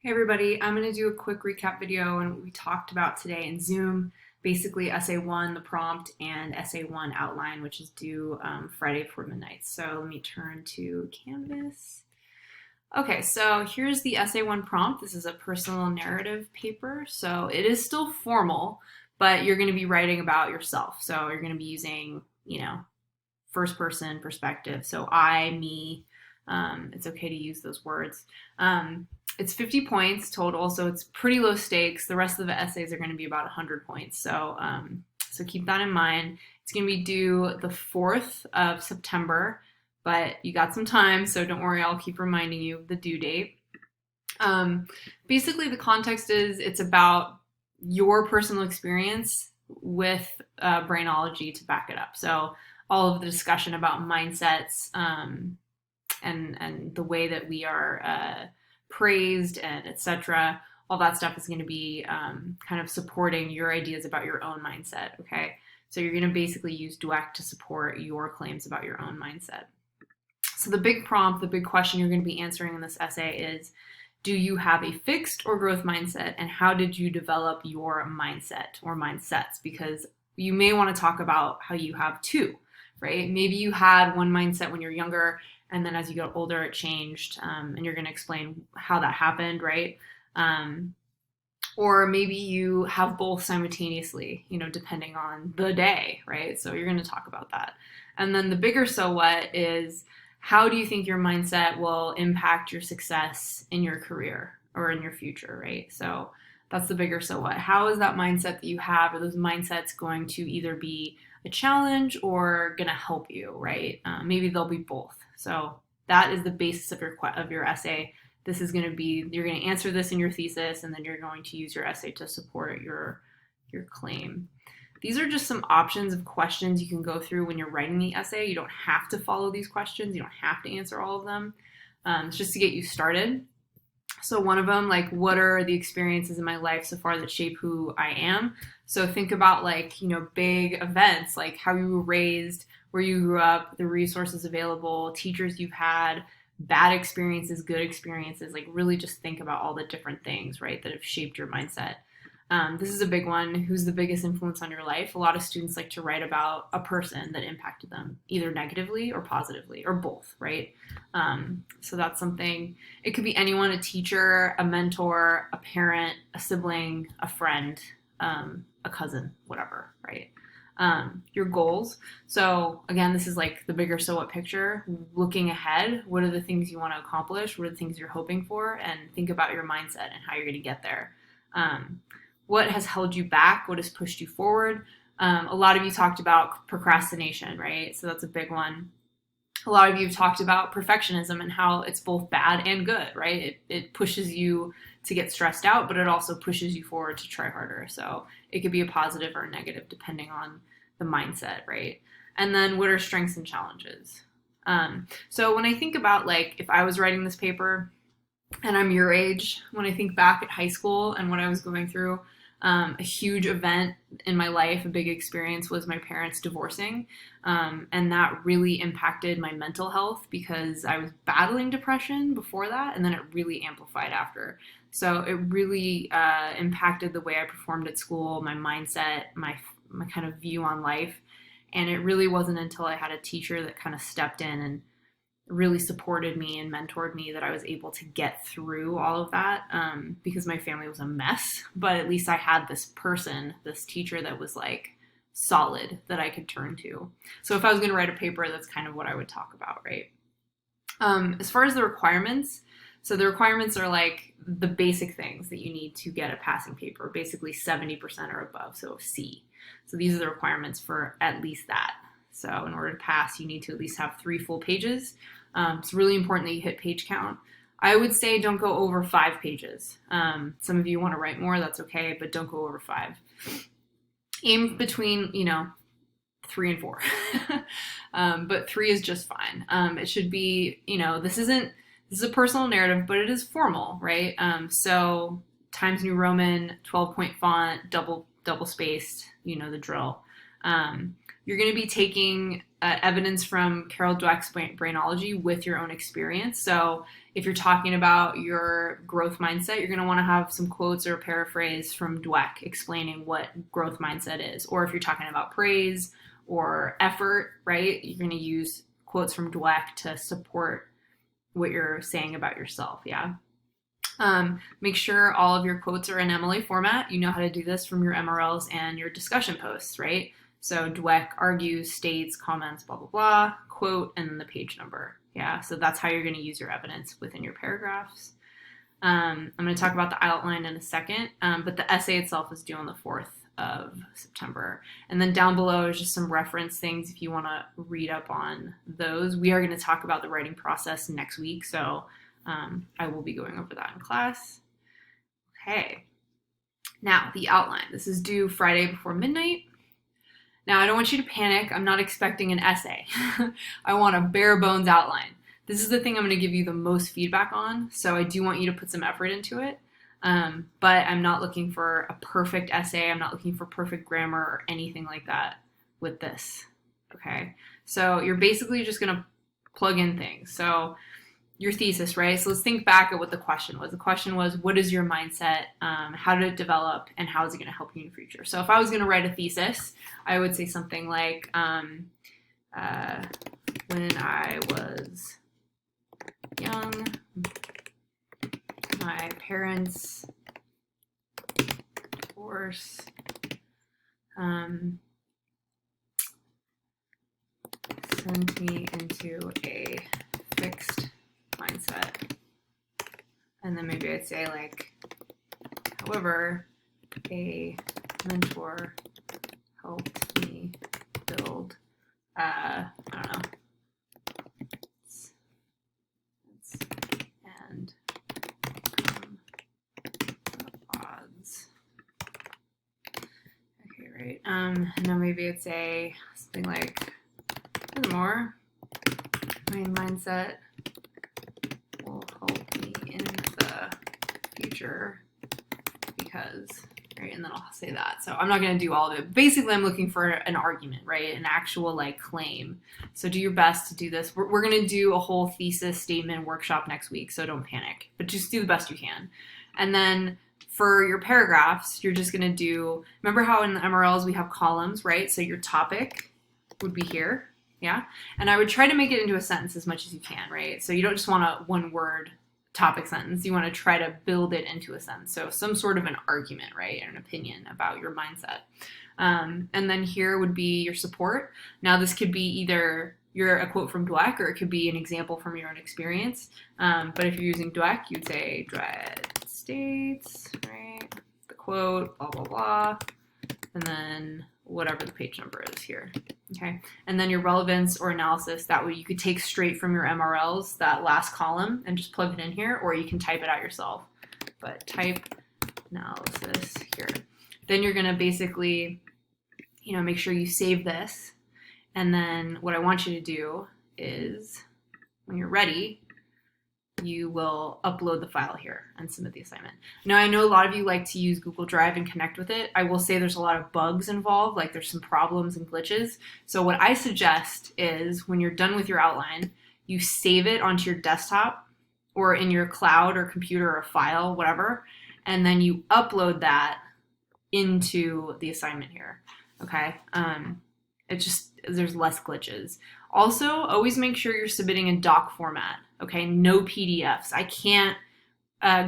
Hey everybody, I'm going to do a quick recap video on what we talked about today in Zoom. Basically, Essay 1, the prompt, and Essay 1 outline, which is due Friday before midnight. So let me turn to Canvas. Okay, so here's the Essay 1 prompt. This is a personal narrative paper, so it is still formal, but you're going to be writing about yourself. So you're going to be using, first person perspective. So I, me, it's okay to use those words. It's 50 points total, so it's pretty low stakes. The rest of the essays are going to be about 100 points. So keep that in mind. It's going to be due the 4th of September, but you got some time, so don't worry, I'll keep reminding you of the due date. Basically, the context is it's about your personal experience with Brainology to back it up. So all of the discussion about mindsets and the way that we are praised and etc. All that stuff is going to be kind of supporting your ideas about your own mindset. Okay, so you're going to basically use Dweck to support your claims about your own mindset. So the big prompt, the big question you're going to be answering in this essay is, do you have a fixed or growth mindset, and how did you develop your mindset or mindsets? Because you may want to talk about how you have two, right? Maybe you had one mindset when you're younger, and then as you got older, it changed, and you're going to explain how that happened, right? Or maybe you have both simultaneously, depending on the day, right? So you're going to talk about that. And then the bigger so what is, how do you think your mindset will impact your success in your career or in your future, right? So that's the bigger so what. How is that mindset that you have, or those mindsets, going to either be a challenge or going to help you, right? Maybe they'll be both. So that is the basis of your essay. This is going to be, you're going to answer this in your thesis, and then you're going to use your essay to support your claim. These are just some options of questions you can go through when you're writing the essay. You don't have to follow these questions. You don't have to answer all of them. It's just to get you started. So one of them, like, what are the experiences in my life so far that shape who I am? So think about, like, big events, like how you were raised, where you grew up, the resources available, teachers you've had, bad experiences, good experiences. Like, really just think about all the different things, right, that have shaped your mindset. This is a big one. Who's the biggest influence on your life? A lot of students like to write about a person that impacted them, either negatively or positively, or both, right? So that's something. It could be anyone: a teacher, a mentor, a parent, a sibling, a friend, a cousin, whatever, right? Your goals. So again, this is like the bigger so what picture. Looking ahead, what are the things you want to accomplish? What are the things you're hoping for? And think about your mindset and how you're going to get there. What has held you back? What has pushed you forward? A lot of you talked about procrastination, right? So that's a big one. A lot of you have talked about perfectionism and how it's both bad and good, right? It pushes you to get stressed out, but it also pushes you forward to try harder. So it could be a positive or a negative depending on the mindset, right? And then what are strengths and challenges? So when I think about, like, if I was writing this paper and I'm your age, when I think back at high school and what I was going through, a huge event in my life, a big experience, was my parents divorcing. And that really impacted my mental health because I was battling depression before that, and then it really amplified after. So it really impacted the way I performed at school, my mindset, my kind of view on life. And it really wasn't until I had a teacher that kind of stepped in and really supported me and mentored me that I was able to get through all of that, because my family was a mess. But at least I had this person, this teacher, that was like solid that I could turn to. So if I was going to write a paper, that's kind of what I would talk about, right? As far as the requirements, so the requirements are like the basic things that you need to get a passing paper, basically 70% or above, so C. So these are the requirements for at least that. So in order to pass, you need to at least have 3 full pages. It's really important that you hit page count. I would say don't go over 5 pages. Some of you want to write more, that's okay, but don't go over 5. Aim between, 3 and 4. But 3 is just fine. It should be, this is a personal narrative, but it is formal, right? So Times New Roman, 12-point font, double spaced, the drill. You're going to be taking evidence from Carol Dweck's Brainology with your own experience. So If you're talking about your growth mindset, you're going to want to have some quotes or paraphrase from Dweck explaining what growth mindset is. Or if you're talking about praise or effort, right, you're going to use quotes from Dweck to support what you're saying about yourself. Yeah. Make sure all of your quotes are in MLA format. You know how to do this from your MRLs and your discussion posts, right? So Dweck argues, states, comments, blah, blah, blah, quote, and then the page number. Yeah, so that's how you're going to use your evidence within your paragraphs. I'm going to talk about the outline in a second, but the essay itself is due on the 4th of September. And then down below is just some reference things if you want to read up on those. We are going to talk about the writing process next week, so I will be going over that in class. Okay. Now, the outline. This is due Friday before midnight. Now, I don't want you to panic. I'm not expecting an essay. I want a bare bones outline. This is the thing I'm going to give you the most feedback on, so I do want you to put some effort into it. But I'm not looking for a perfect essay. I'm not looking for perfect grammar or anything like that with this. Okay? So you're basically just going to plug in things. So your thesis, right? So let's think back at what the question was. The question was, what is your mindset? How did it develop? And how is it going to help you in the future? So if I was going to write a thesis, I would say something like, when I was young, my parents divorce sent me into a fixed mindset. And then maybe I'd say like, however, a mentor helped me build, I don't know, and odds. Okay, right. And then maybe I'd say something like, furthermore, my mindset will help me in the future because, right, and then I'll say that. So I'm not going to do all of it. Basically, I'm looking for an argument, right, an actual like claim. So do your best to do this. We're going to do a whole thesis statement workshop next week, so don't panic, but just do the best you can. And then for your paragraphs, you're just going to do, remember how in the MRLs we have columns, right? So your topic would be here. Yeah. And I would try to make it into a sentence as much as you can, right? So you don't just want a one word topic sentence. You want to try to build it into a sentence. So some sort of an argument, right? An opinion about your mindset. And then here would be your support. Now this could be either a quote from Dweck or it could be an example from your own experience. But if you're using Dweck, you'd say Dweck states, right? The quote, blah, blah, blah. And then whatever the page number is here. Okay. And then your relevance or analysis, that way you could take straight from your MRLs, that last column, and just plug it in here, or you can type it out yourself. But type analysis here. Then you're going to basically, make sure you save this. And then what I want you to do is when you're ready, you will upload the file here and submit the assignment. Now, I know a lot of you like to use Google Drive and connect with it. I will say there's a lot of bugs involved, like there's some problems and glitches. So what I suggest is when you're done with your outline, you save it onto your desktop or in your cloud or computer or file, whatever, and then you upload that into the assignment here, okay? There's less glitches. Also, always make sure you're submitting in doc format, okay? No PDFs. I can't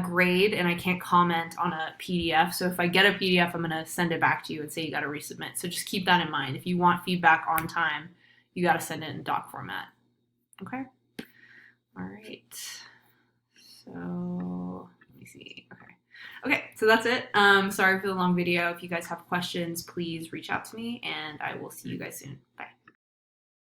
grade and I can't comment on a PDF. So if I get a PDF, I'm gonna send it back to you and say you gotta resubmit. So just keep that in mind. If you want feedback on time, you gotta send it in doc format, okay? All right, so let me see, okay. Okay, so that's it. Sorry for the long video. If you guys have questions, please reach out to me and I will see you guys soon. Bye.